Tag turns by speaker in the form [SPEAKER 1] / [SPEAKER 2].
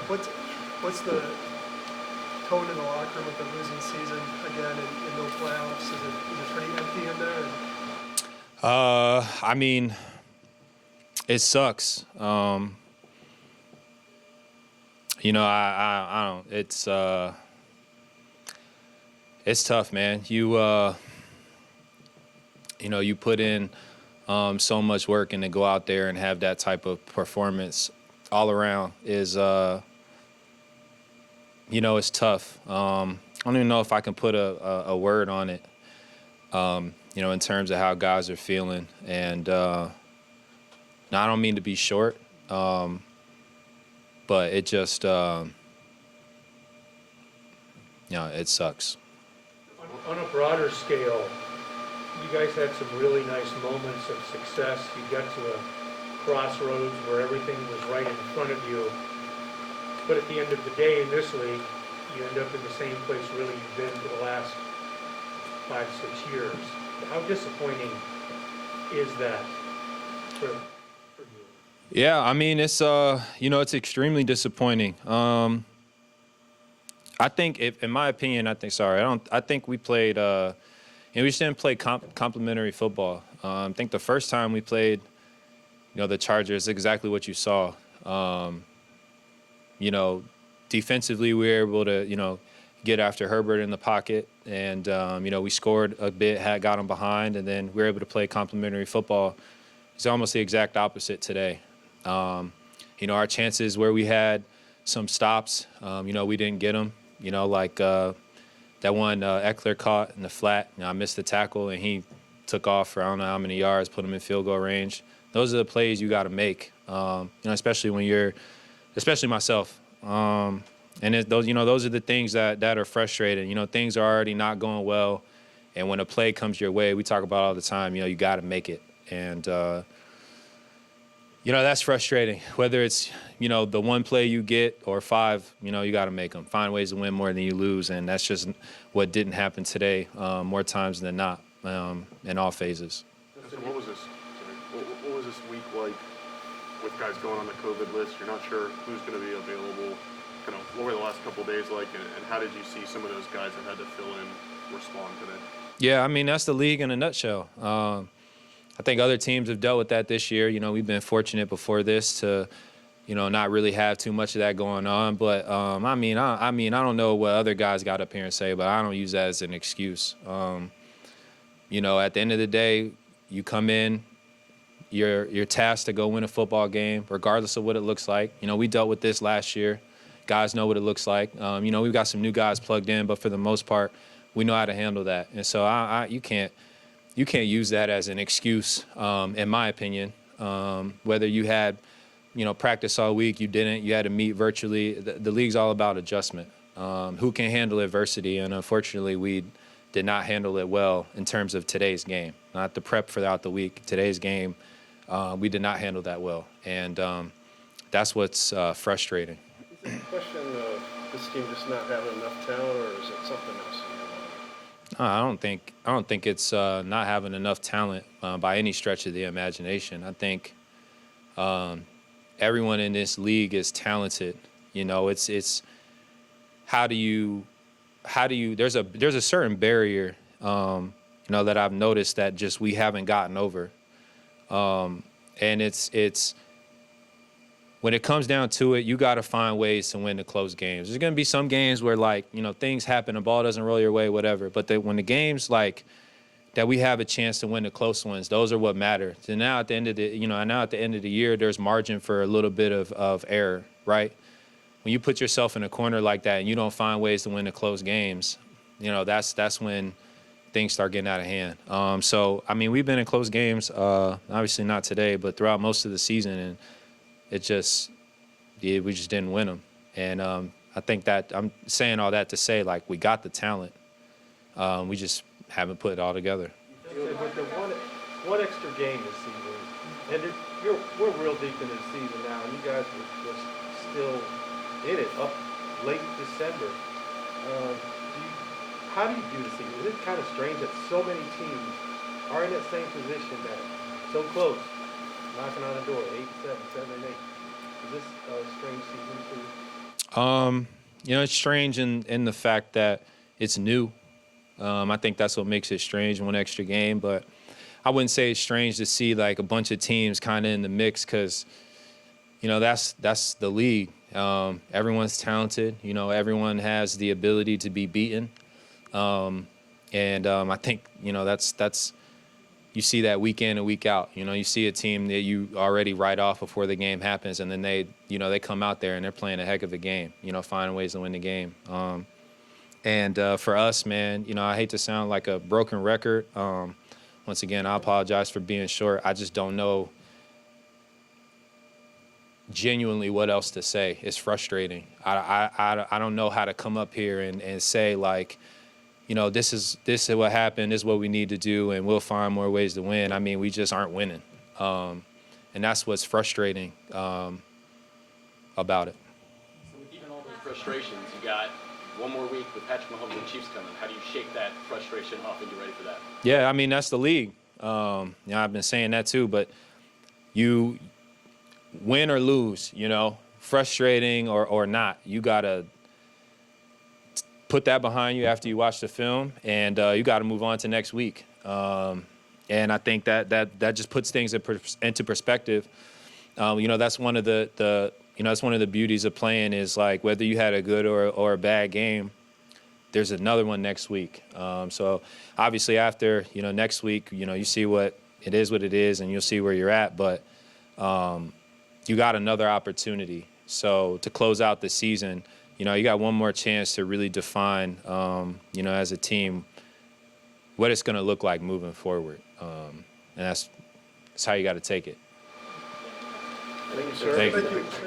[SPEAKER 1] What's what's the tone in the locker room with the losing season again and no playoffs? Is it pretty empty in there?
[SPEAKER 2] I mean, it sucks. I don't. It's tough, man. You put in so much work, and to go out there and have that type of performance all around is it's tough. I don't even know if I can put a word on it. In terms of how guys are feeling, and now I don't mean to be short, but it just it sucks.
[SPEAKER 3] On a broader scale, you guys had some really nice moments of success. You got to a crossroads where everything was right in front of you. But at the end of the day, in this league, you end up in the same place really you've been for the last 5, 6 years. How disappointing is that for you?
[SPEAKER 2] Yeah, I mean it's extremely disappointing. I think, in my opinion, I think we played, we just didn't play complementary football. I think the first time we played, the Chargers, exactly what you saw. Defensively, we were able to, get after Herbert in the pocket, and we scored a bit, got him behind, and then we were able to play complementary football. It's almost the exact opposite today. Our chances where we had some stops, we didn't get them. Like that one Eckler caught in the flat. I missed the tackle, and he took off for I don't know how many yards, put him in field goal range. Those are the plays you got to make, especially when especially myself. Those are the things that are frustrating. Things are already not going well, and when a play comes your way, we talk about all the time. You got to make it, and that's frustrating. Whether it's the one play you get or 5, you got to make them. Find ways to win more than you lose, and that's just what didn't happen today, more times than not, in all phases.
[SPEAKER 4] So what was this? What was this week like with guys going on the COVID list? You're not sure who's going to be available. Kind of what were the last couple of days like, and how did you see some of those guys that had to fill in respond today?
[SPEAKER 2] Yeah, I mean that's the league in a nutshell. I think other teams have dealt with that this year. We've been fortunate before this to, not really have too much of that going on. But I don't know what other guys got up here and say, but I don't use that as an excuse. At the end of the day, you come in, you're tasked to go win a football game, regardless of what it looks like. We dealt with this last year. Guys know what it looks like. We've got some new guys plugged in, but for the most part, we know how to handle that. And so you can't use that as an excuse, in my opinion. Whether you had, practice all week, you didn't, you had to meet virtually. The league's all about adjustment. Who can handle adversity? And unfortunately, we did not handle it well in terms of today's game. Not the prep throughout the week. Today's game, we did not handle that well. And that's what's frustrating.
[SPEAKER 5] Is it a question of this team just not having enough talent, or is it something else in your mind?
[SPEAKER 2] I don't think it's not having enough talent by any stretch of the imagination. I think everyone in this league is talented. It's how do you there's a certain barrier that I've noticed that just we haven't gotten over, and it's when it comes down to it, you got to find ways to win the close games. There's going to be some games where, things happen, the ball doesn't roll your way, whatever. But when the games, that we have a chance to win the close ones, those are what matter. So now at the end of the year, there's margin for a little bit of error, right? When you put yourself in a corner like that and you don't find ways to win the close games, that's when things start getting out of hand. So, we've been in close games, obviously not today, but throughout most of the season, and we just didn't win them. And I think that I'm saying all that to say, we got the talent. We just haven't put it all together.
[SPEAKER 6] But the one extra game this season, and we're real deep in the season now, and you guys were still in it up late December. How do you do the season? Is it kind of strange that so many teams are in that same position, that so close, knocking on the door, 8-7, 7-8? Is this a strange season for you?
[SPEAKER 2] It's strange in the fact that it's new. I think that's what makes it strange, one extra game. But I wouldn't say it's strange to see like a bunch of teams kind of in the mix because, that's the league. Everyone's talented. Everyone has the ability to be beaten. I think, that's you see that week in and week out. You see a team that you already write off before the game happens, and then they come out there and they're playing a heck of a game, finding ways to win the game. For us, man, I hate to sound like a broken record. Once again, I apologize for being short. I just don't know genuinely what else to say. It's frustrating. I don't know how to come up here and say like, this is what happened, this is what we need to do, and we'll find more ways to win. I mean, we just aren't winning. And that's what's frustrating about it.
[SPEAKER 7] So with even all those frustrations, you got one more week with Patrick Mahomes and Chiefs coming. How do you shake that frustration off and get ready for that?
[SPEAKER 2] Yeah, I mean, that's the league. I've been saying that too, but you win or lose, frustrating or not, you got to put that behind you after you watch the film, and you got to move on to next week. And I think that just puts things into perspective. That's one of that's one of the beauties of playing is like whether you had a good or a bad game, there's another one next week. So obviously after next week, you see what it is, and you'll see where you're at. But you got another opportunity. So to close out the season, you got one more chance to really define, as a team, what it's going to look like moving forward. And that's how you got to take it.
[SPEAKER 5] Thank you, sir.
[SPEAKER 2] Thank you.
[SPEAKER 1] Thank you.